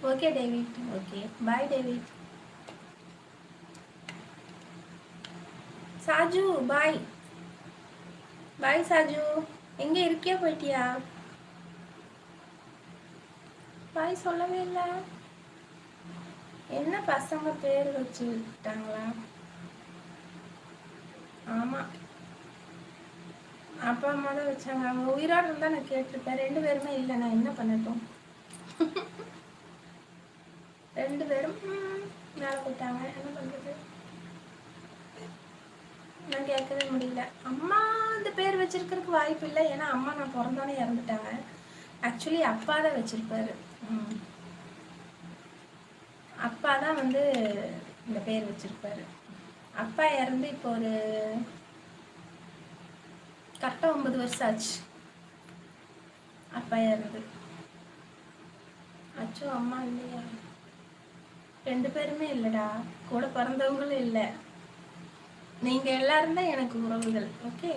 Okay David, okay bye David. Saju bye. Bye Saju, எங்கே இருக்கியா போயிட்டியா? பாய் சொல்லவே இல்லை. என்ன பசங்க பேர் வச்சு விட்டாங்களா? ஆமாம், அப்பா அம்மா தான் வச்சாங்க. அவங்க உயிரோடு இருந்தால் நான் கேட்டிருப்பேன். 2 பேருமே இல்லை, நான் என்ன பண்ணட்டும்? 2 பேரும் மேலே போயிட்டாங்க, என்ன பண்ணுறது? நான் கேட்கவே முடியல. அம்மா அந்த பேர் வச்சிருக்கிறதுக்கு வாய்ப்பு இல்லை, ஏன்னா அம்மா நான் பிறந்தோன்னே இறந்துட்டாங்க. ஆக்சுவலி அப்பா தான் வச்சிருப்பாரு. அப்பா தான் வந்து இந்த பேர் வச்சிருப்பாரு. அப்பா இறந்து இப்போ ஒரு கரெக்டாக 9 வருஷம் ஆச்சு அப்பா இறந்து. அச்சோ, அம்மா இல்லையா? 2 பேருமே இல்லைடா, கூட பிறந்தவங்களும் இல்லை. நீங்கள் எல்லாரும் தான் எனக்கு உறவுகள். ஓகே.